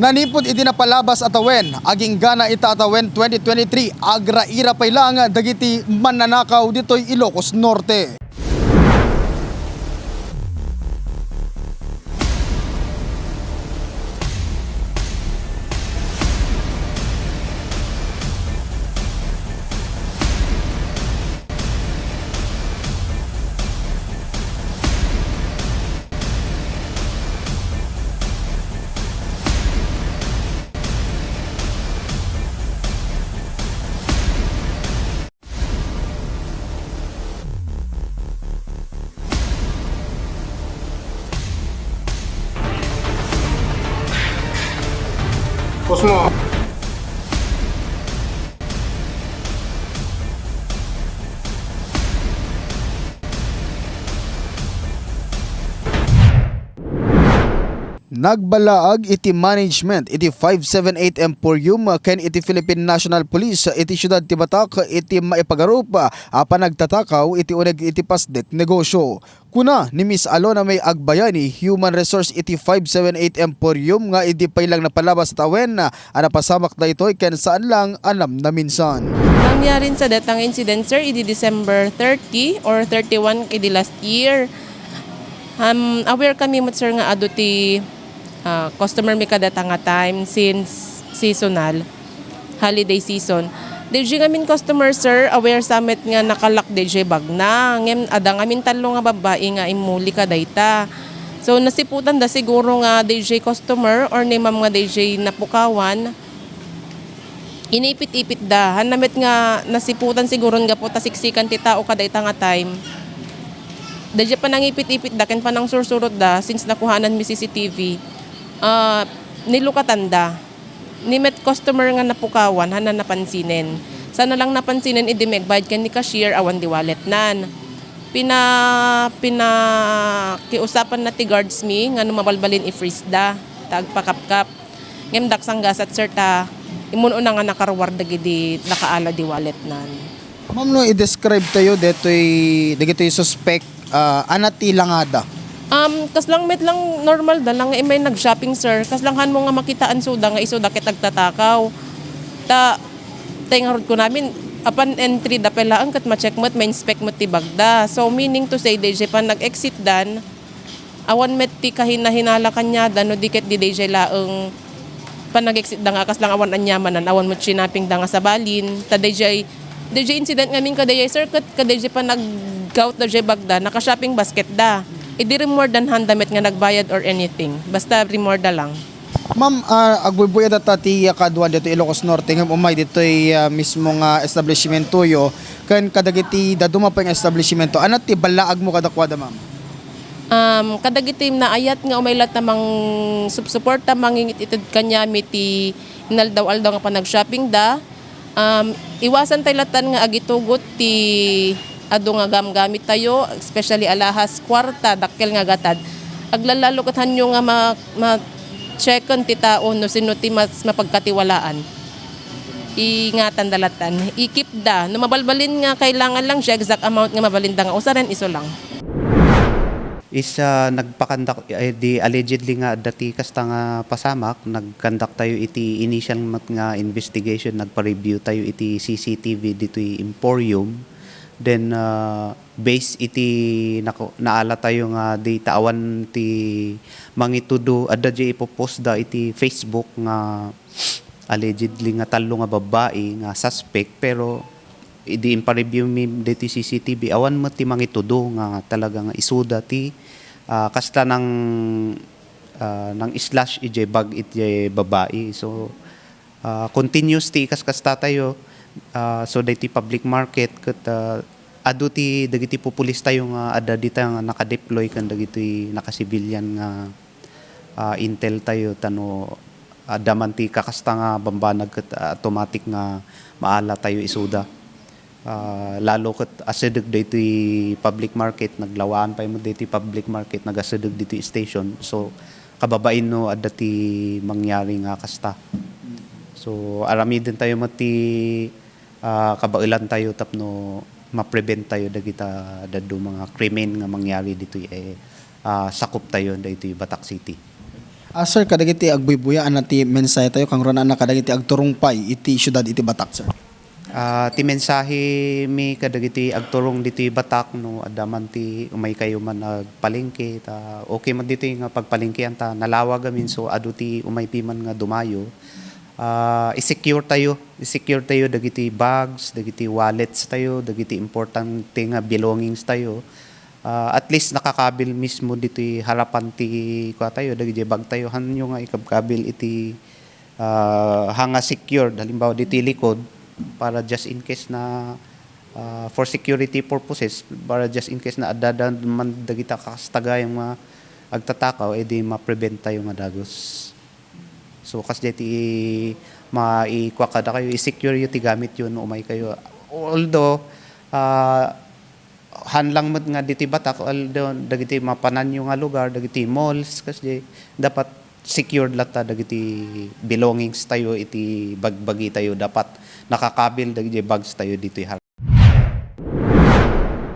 Nanipod iti napalabas atawen, aging gana ita atawen 2023, agra ira pay lang dagiti mananakaw ditoy Ilocos Norte. Cosmo. Nagbalaag iti management iti 578 Emporium ken iti Philippine National Police iti siyudad ti Batak iti maipagarup panagtatakaw iti uneg iti pasdek negosyo. Kuna ni Miss Alona may agbayani human resource iti 578 Emporium nga iti pailang napalabas tawen anapasamak na ito ken saan lang anam na minsan. Nangyarin sa datang incident sir iti December 30 or 31 iti last year. Aware kami mo sir nga adu ti customer mi kadata nga time since seasonal, holiday season. DJ ngamin customer sir, aware summit nga nakalak DJ bag na. Ngem ada ngamin talo nga babae nga imuli ka dayta. So nasiputan da siguro nga DJ customer or ni ma'am nga DJ napukawan. Inipit-ipit da. Hanamit nga nasiputan siguro nga po ta siksikan ti tao ka dayta nga time. DJ pa nang ipit-ipit da ken pa nang sursurot da since nakuhanan mi CCTV. Nilukatanda. Nimet customer nga napukawan, hana napansinin. Sana lang napansinin, idimeg, bayad ka ni cashier, awan di wallet nan. Kiusapan na ti guards mi, nga mabalbalin i-freeze da, tagpakapkap. Ngem daksang gasat sir ta, imuno na nga nakarwarda gidi, nakaala di wallet nan. Ma'am no, i-describe tayo dito'y suspect anati langada. Kaslang met lang normal da lang may nag-shopping sir. Kaslanghan mo nga makitaan suda nga isuda ket agtatakaw. Tengarod ko namin upon entry da pelaan ket ma-check mo may inspect mo ti bagda. So meaning to say DJ pa nag-exit dan awan met ti kahinahinala kanya no diket di DJ laeng pan nag-exit da nga kaslang awan anyamanan awan mo chinaping da nga sa balin. Ta DJ incident ngamin ka DJ sir ket ka DJ pa nag-gout da DJ bagda naka-shopping basket da. Hindi rin more than handamit nga nagbayad or anything. Basta remorda lang. Ma'am, agbubuya data ti kaduan dito Ilocos Norte ngem umay dito'y mismo nga establishmento yo ken kadagiti daduma pa nga establishmento anat ti balaag mo kadakwada ma'am. Kadagiti na ayat nga umay lat namang suporta mangingit ited kanya miti inaldaw-aldaw nga pa nag-shopping da. Iwasan tayo latan nga agitugot ti ado nga gamgamit tayo, especially alahas kwarta, dakkel nga gatad. Aglalalo kat hanyo nga ma-checkon ti tao no sino ti mas mapagkatiwalaan. Ingatan dalatan, ikip da. No mabalbalin nga kailangan lang siya exact amount nga mabalin da nga usaran iso lang. Nagpakandak di allegedly nga dati kasta nga pasamak nagkandak tayo iti initial nga investigation nagpa-review tayo iti CCTV dito'y Emporium. Then base iti naala tayo nga di taawan ti mangitudo adda di ipopost da iti Facebook nga allegedly nga talo nga babae nga suspect pero idi impa-review mi diti CCTV awan mo ti mangitudo nga talaga nga isuda ti kasta nang slash ije bag iti babae so continuous ti kasta tayo. So diti public market ket adu ti dagiti pupulis tayo nga adda dita nga naka-deploy kan dagiti naka-civilian nga intel tayo tano daman ti kakasta nga bambanag ket automatic nga maala tayo isuda. Lalo ket asedeg diti public market naglawaan pa mo diti public market nagasedeg diti station so kababain no adda ti mangyari nga kasta. So arami din tayo mati kabailan tayo tapno ma-prevent tayo dagita daddo mga krimen nga mangyari dito sakop tayo dito Batak City. Sir, kadagiti agbuybuya anati mensahe tayo kang rana na kadagiti agturungpay iti syudad iti Batak, sir. Ti mensahe mi kadagiti agturong diti Batak no adaman ti umay kayo man nagpalengke ta okay man dito nga pagpalengkean ta nalawag amin so adu ti umay pi man nga dumayo. I-secure tayo dagiti bags, dagiti wallets tayo, dagiti importante nga belongings tayo. At least nakakabil mismo dito harapan ti kwa tayo dagiti bag tayo hanyo nga ikabkabil iti hanga secured halimbawa dito likod para just in case na for security purposes para just in case na adadan man dagita kastaga yung mga agtatakaw edi ma-prevent tayo nga dagos. So kas diti maikuha kada kayo i-secure yung tigamit yun umay kayo. Although hanlang mo nga diti Batak although dagiti mapanan yung nga lugar dagiti malls kasi dapat secured lata dagiti belongings tayo iti bagbagi tayo dapat nakakabil dagiti bags tayo dito